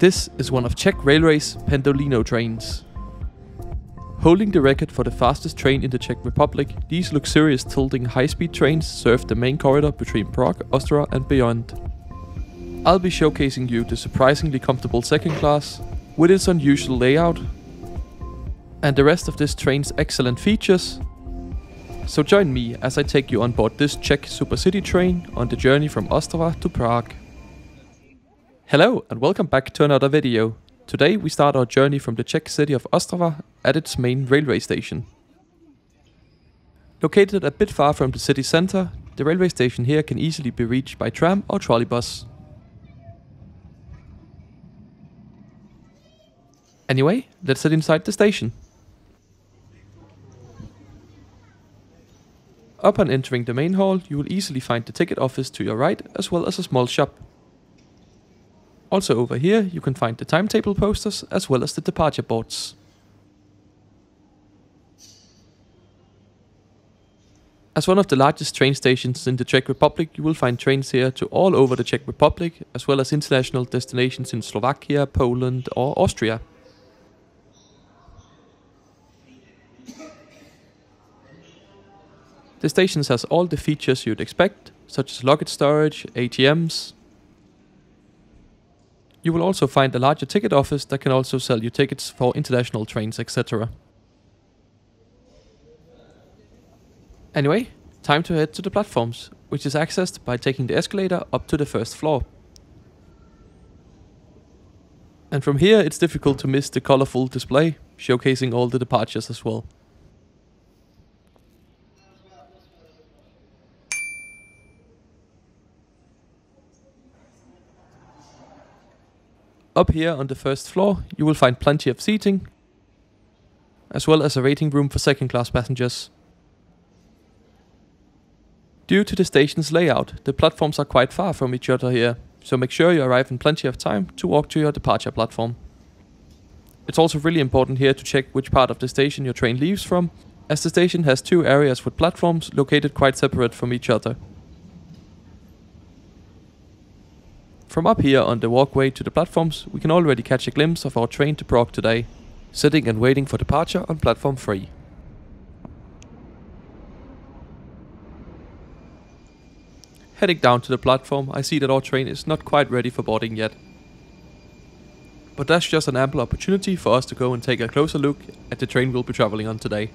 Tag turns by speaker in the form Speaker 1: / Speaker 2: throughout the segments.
Speaker 1: This is one of Czech Railway's Pendolino trains. Holding the record for the fastest train in the Czech Republic, these luxurious tilting high-speed trains serve the main corridor between Prague, Ostrava and beyond. I'll be showcasing you the surprisingly comfortable second class, with its unusual layout, and the rest of this train's excellent features. So join me as I take you on board this Czech SuperCity train on the journey from Ostrava to Prague. Hello and welcome back to another video. Today we start our journey from the Czech city of Ostrava at its main railway station. Located a bit far from the city centre, the railway station here can easily be reached by tram or trolleybus. Anyway, let's head inside the station. Upon entering the main hall, you will easily find the ticket office to your right, as well as a small shop. Also over here you can find the timetable posters as well as the departure boards. As one of the largest train stations in the Czech Republic, you will find trains here to all over the Czech Republic, as well as international destinations in Slovakia, Poland or Austria. The station has all the features you'd expect, such as luggage storage, ATMs. You will also find a larger ticket office that can also sell you tickets for international trains, etc. Anyway, time to head to the platforms, which is accessed by taking the escalator up to the first floor. And from here it's difficult to miss the colorful display, showcasing all the departures as well. Up here on the first floor you will find plenty of seating, as well as a waiting room for second class passengers. Due to the station's layout, the platforms are quite far from each other here, so make sure you arrive in plenty of time to walk to your departure platform. It's also really important here to check which part of the station your train leaves from, as the station has two areas with platforms located quite separate from each other. From up here on the walkway to the platforms, we can already catch a glimpse of our train to Prague today, sitting and waiting for departure on platform 3. Heading down to the platform, I see that our train is not quite ready for boarding yet. But that's just an ample opportunity for us to go and take a closer look at the train we'll be travelling on today.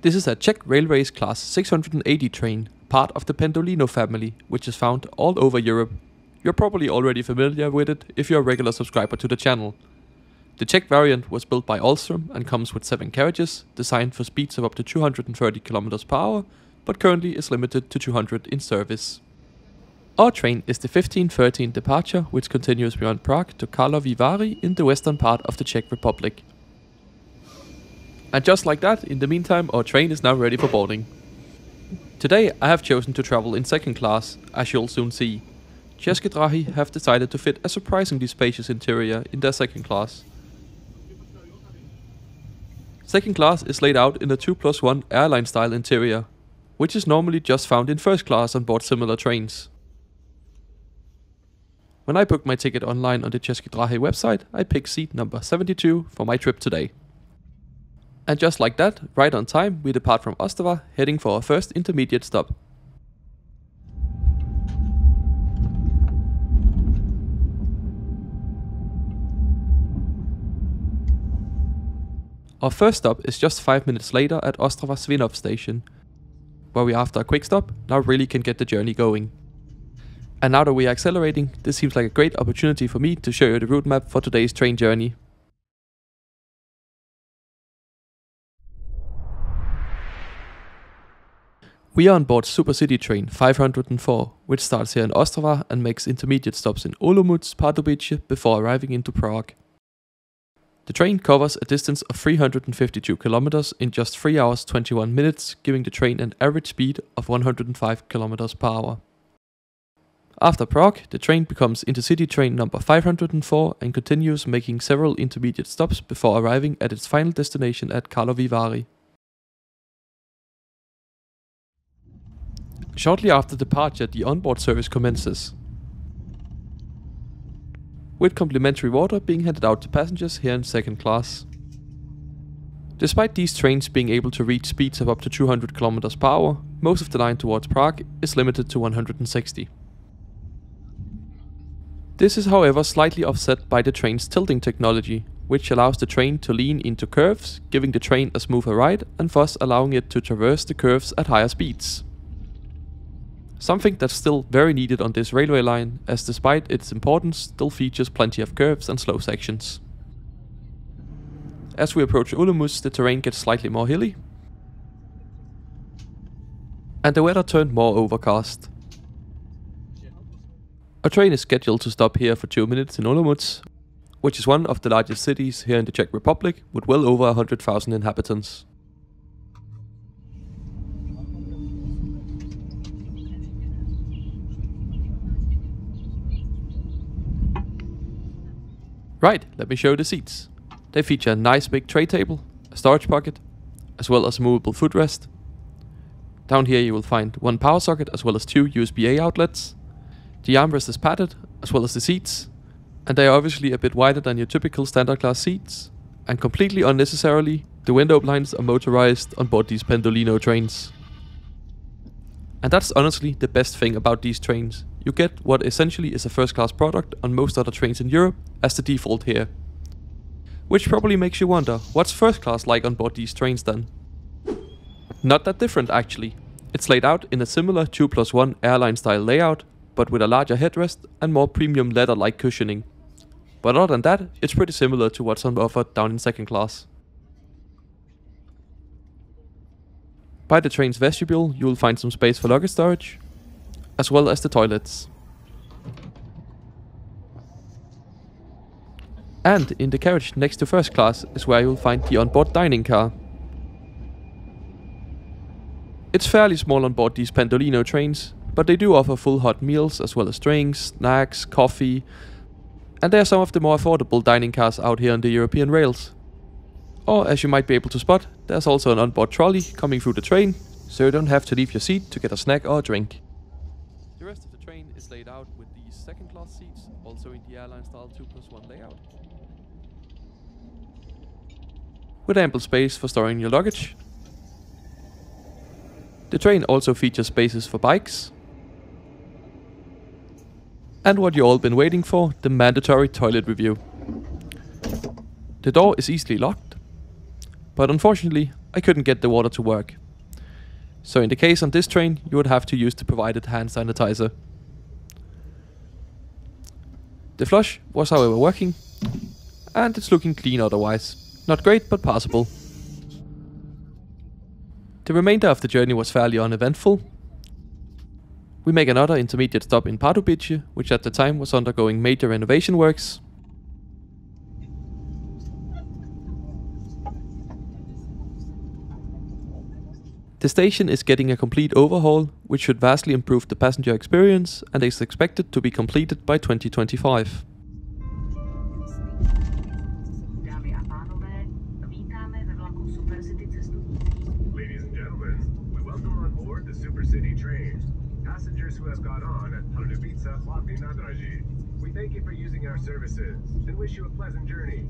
Speaker 1: This is a Czech Railways Class 680 train, part of the Pendolino family, which is found all over Europe. You're probably already familiar with it if you're a regular subscriber to the channel. The Czech variant was built by Alstom and comes with 7 carriages, designed for speeds of up to 230 km per hour, but currently is limited to 200 in service. Our train is the 1513 departure, which continues beyond Prague to Karlovy Vary in the western part of the Czech Republic. And just like that, in the meantime, our train is now ready for boarding. Today I have chosen to travel in second class, as you'll soon see. České dráhy have decided to fit a surprisingly spacious interior in their second class. Second class is laid out in a 2+1 airline style interior, which is normally just found in first class on board similar trains. When I booked my ticket online on the České dráhy website, I picked seat number 72 for my trip today. And just like that, right on time, we depart from Ostrava, heading for our first intermediate stop. Our first stop is just 5 minutes later at Ostrava Svinov station, where we after a quick stop now really can get the journey going. And now that we are accelerating, this seems like a great opportunity for me to show you the route map for today's train journey. We are on board SuperCity train 504, which starts here in Ostrava and makes intermediate stops in Olomouc, Pardubice before arriving into Prague. The train covers a distance of 352 km in just 3 hours 21 minutes, giving the train an average speed of 105 km per hour. After Prague, the train becomes intercity train number 504 and continues making several intermediate stops before arriving at its final destination at Karlovy Vary. Shortly after departure, the onboard service commences. with complimentary water being handed out to passengers here in second class. Despite these trains being able to reach speeds of up to 200 km per hour, most of the line towards Prague is limited to 160. This is however slightly offset by the train's tilting technology, which allows the train to lean into curves, giving the train a smoother ride and thus allowing it to traverse the curves at higher speeds. Something that's still very needed on this railway line, as despite its importance still features plenty of curves and slow sections. As we approach Olomouc, the terrain gets slightly more hilly, and the weather turned more overcast. A train is scheduled to stop here for 2 minutes in Olomouc, which is one of the largest cities here in the Czech Republic, with well over 100,000 inhabitants. Right, let me show you the seats. They feature a nice big tray table, a storage pocket, as well as a movable footrest. Down here you will find one power socket as well as 2 USB-A outlets. The armrest is padded, as well as the seats, and they are obviously a bit wider than your typical standard class seats. And completely unnecessarily, the window blinds are motorized on board these Pendolino trains. And that's honestly the best thing about these trains. You get what essentially is a first class product on most other trains in Europe as the default here. Which probably makes you wonder, what's first class like on board these trains then? Not that different actually. It's laid out in a similar 2+1 airline style layout, but with a larger headrest and more premium leather-like cushioning. But other than that, it's pretty similar to what's on offer down in second class. By the train's vestibule, you will find some space for luggage storage, as well as the toilets. And in the carriage next to first class is where you will find the onboard dining car. It's fairly small on board these Pendolino trains, but they do offer full hot meals as well as drinks, snacks, coffee, and they are some of the more affordable dining cars out here on the European rails. Or as you might be able to spot, there's also an onboard trolley coming through the train, so you don't have to leave your seat to get a snack or a drink. The rest of the train is laid out with these second class seats, also in the airline style 2+1 layout, with ample space for storing your luggage. The train also features spaces for bikes, and what you all been waiting for, the mandatory toilet review. The door is easily locked, but unfortunately I couldn't get the water to work. So in the case on this train, you would have to use the provided hand sanitizer. The flush was however working, and it's looking clean otherwise. Not great, but passable. The remainder of the journey was fairly uneventful. We make another intermediate stop in Pardubice, which at the time was undergoing major renovation works. The station is getting a complete overhaul, which should vastly improve the passenger experience and is expected to be completed by 2025.
Speaker 2: Ladies and gentlemen, we welcome on board the SuperCity train. Passengers who have got on at Pardubice hlavní nádraží. We thank you for using our services and wish you a pleasant journey.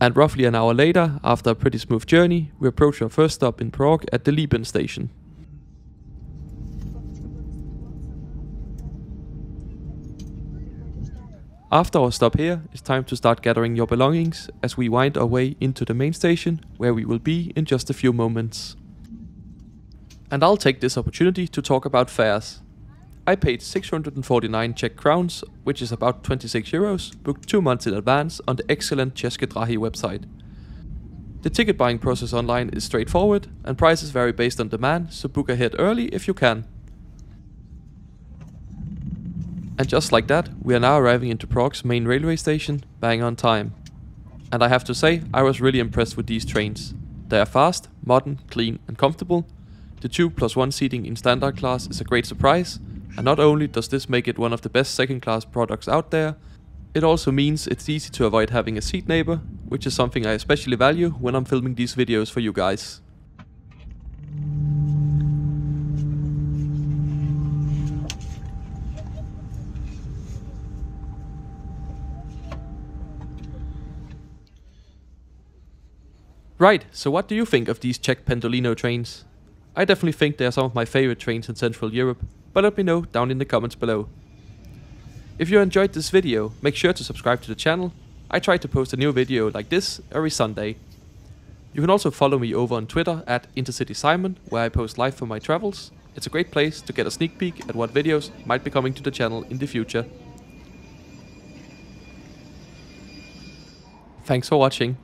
Speaker 1: And roughly an hour later, after a pretty smooth journey, we approach our first stop in Prague at the hl.n station. After our stop here, it's time to start gathering your belongings as we wind our way into the main station, where we will be in just a few moments. And I'll take this opportunity to talk about fares. I paid 649 Czech crowns, which is about 26 euros, booked 2 months in advance on the excellent České dráhy website. The ticket buying process online is straightforward, and prices vary based on demand, so book ahead early if you can. And just like that, we are now arriving into Prague's main railway station, bang on time. And I have to say, I was really impressed with these trains. They are fast, modern, clean and comfortable. The 2+1 seating in standard class is a great surprise. And not only does this make it one of the best second class products out there, it also means it's easy to avoid having a seat neighbor, which is something I especially value when I'm filming these videos for you guys. Right, so what do you think of these Czech Pendolino trains? I definitely think they are some of my favorite trains in Central Europe, but let me know down in the comments below. If you enjoyed this video, make sure to subscribe to the channel. I try to post a new video like this every Sunday. You can also follow me over on Twitter at IntercitySimon, where I post live from my travels. It's a great place to get a sneak peek at what videos might be coming to the channel in the future. Thanks for watching.